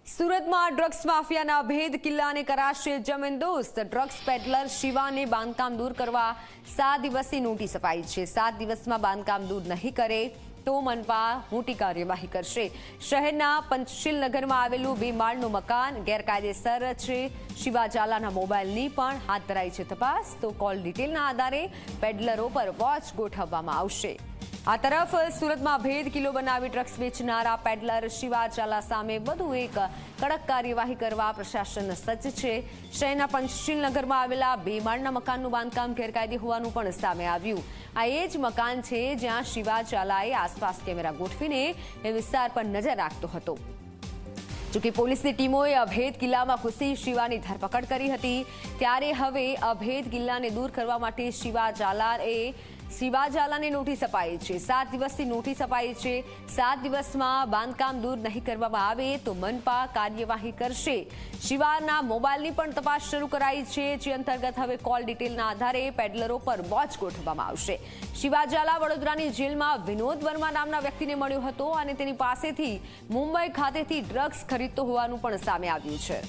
સુરતમાં ડ્રગ્સ માફિયાના ભેદ કિલ્લાને કરાશે જમીનદોસ્ત। ડ્રગ્સ પેડલર શિવાને બાંધકામ દૂર કરવા 7 દિવસની નોટિસ અપાઈ છે। 7 દિવસમાં બાંધકામ દૂર નહીં કરે તો મનપા મોટી કાર્યવાહી કરશે। શહેરના પંચશીલ નગરમાં આવેલું 2 માળનું મકાન ગેરકાયદેસર છે। શિવા ઝાલાના મોબાઈલની પણ હાથ ધરાઈ છે તપાસ। તો કોલ ડિટેલના આધારે પેડલરો પર વોચ ગોઠવવામાં આવશે। આ તરફ સુરતમાં ભેદ કિલ્લો બનાવી ડ્રગ્સ વેચનારા પેડલર શિવા ઝાલા સામે વધુ એક કડક કાર્યવાહી કરવા પ્રશાસન સજ્જ છે। શહેરના પંચશીલ નગરમાં આવેલા 2 માળના મકાનનું બાંધકામ ગેરકાયદે હોવાનું પણ સામે આવ્યું। આ એ જ મકાન છે જ્યાં શિવા ઝાલાએ આસપાસ કેમેરા ગોઠવીને એ વિસ્તાર પર નજર રાખતો હતો। જોકે પોલીસની ટીમોએ અભેદ કિલ્લામાં ઘૂસી શિવાની ધરપકડ કરી હતી। ત્યારે હવે અભેદ કિલ્લાને દૂર કરવા માટે શિવા ઝાલાને નોટિસ અપાઈ છે। 7 દિવસની નોટિસ અપાઈ છે। 7 દિવસમાં બાંધકામ દૂર નહીં કરવામાં આવે તો મનપા કાર્યવાહી કરશે। શિવાના મોબાઈલની પણ તપાસ શરૂ કરાઈ છે, જે અંતર્ગત હવે કોલ ડિટેલના આધારે પેડલરો પર વોચ ગોઠવવામાં આવશે। શિવા ઝાલા વડોદરાની જેલમાં વિનોદ વર્મા નામના વ્યક્તિને મળ્યો હતો અને તેની પાસેથી મુંબઈ ખાતેથી ડ્રગ્સ ખરીદતો હોવાનું પણ સામે આવ્યું છે।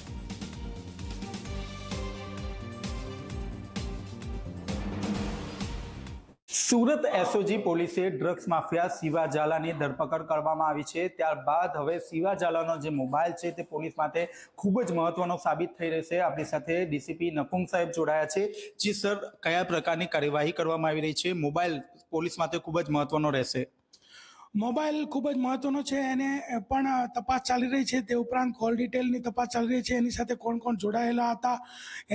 સુરત એસઓજી પોલીસે ડ્રગ્સ માફિયા શિવા ઝાલાની ધરપકડ કરવામાં આવી છે। ત્યારબાદ હવે શિવા ઝાલાનો જે મોબાઈલ છે તે પોલીસ માટે ખૂબ જ મહત્વનો સાબિત થઈ રહેશે। આપણી સાથે ડીસીપી નકુમ સાહેબ જોડાયા છે। જી સર, કયા પ્રકારની કાર્યવાહી કરવામાં આવી રહી છે? મોબાઈલ પોલીસ માટે ખૂબ જ મહત્વનો રહેશે। મોબાઈલ ખૂબ જ મહત્વનો છે, એને પણ તપાસ ચાલી રહી છે। તે ઉપરાંત કોલ ડિટેલની તપાસ ચાલી રહી છે। એની સાથે કોણ કોણ જોડાયેલા હતા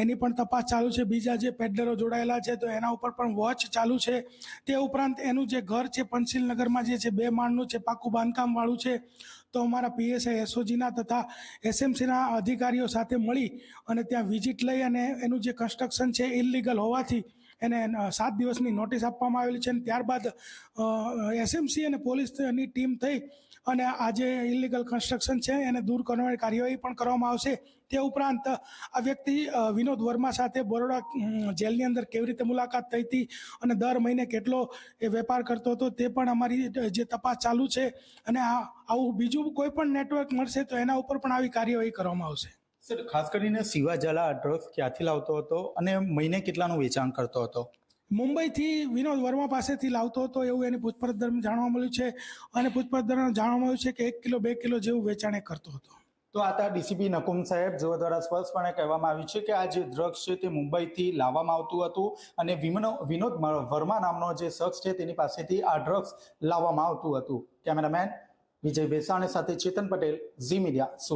એની પણ તપાસ ચાલુ છે। બીજા જે પેડલરો જોડાયેલા છે તો એના ઉપર પણ વોચ ચાલુ છે। તે ઉપરાંત એનું જે ઘર છે પંચશીલ નગરમાં જે છે 2 માળનું છે, પાકું બાંધકામવાળું છે। તો અમારા પીએસઆઈ એસઓજીના તથા એસએમસીના અધિકારીઓ સાથે મળી અને ત્યાં વિઝિટ લઈ અને એનું જે કન્સ્ટ્રક્શન છે ઇલીગલ હોવાથી એને 7 દિવસની નોટિસ આપવામાં આવેલી છે। અને ત્યારબાદ એસએમસી અને પોલીસની ટીમ થઈ અને આ જે ઇલીગલ કન્સ્ટ્રક્શન છે એને દૂર કરવાની કાર્યવાહી પણ કરવામાં આવશે। તે ઉપરાંત આ વ્યક્તિ વિનોદ વર્મા સાથે બરોડા જેલની અંદર કેવી રીતે મુલાકાત થઈ હતી અને દર મહિને કેટલો એ વેપાર કરતો હતો તે પણ અમારી જે તપાસ ચાલુ છે। અને આવું બીજું કોઈ પણ નેટવર્ક મળશે તો એના ઉપર પણ આવી કાર્યવાહી કરવામાં આવશે। સર, ખાસ કરીને શિવા ઝાલા ડ્રગ્સ ક્યાંથી લાવતો હતો અને મહિને કેટલાનું વેચાણ કરતો હતો? મુંબઈથી વિનોદ વર્મા પાસેથી લાવતો હતો એવું એની પૂછપરછ દરમિયાન જાણવા મળ્યું છે। અને પૂછપરછ દરમિયાન જાણવા મળ્યું છે કે 1 કિલો 2 કિલો જેવું વેચાણ કરતો હતો। તો આ હતા ડીસીપી નકુમ સાહેબ જેઓ દ્વારા સ્પષ્ટપણે કહેવામાં આવ્યું છે કે આ જે ડ્રગ્સ છે તે મુંબઈથી લાવવામાં આવતું હતું અને વિનોદ વર્મા નામનો જે શખ્સ છે તેની પાસેથી આ ડ્રગ્સ લાવવામાં આવતું હતું। કેમેરામેન વિજય બેસાણી સાથે ચેતન પટેલ, ઝી મીડિયા, સુરત।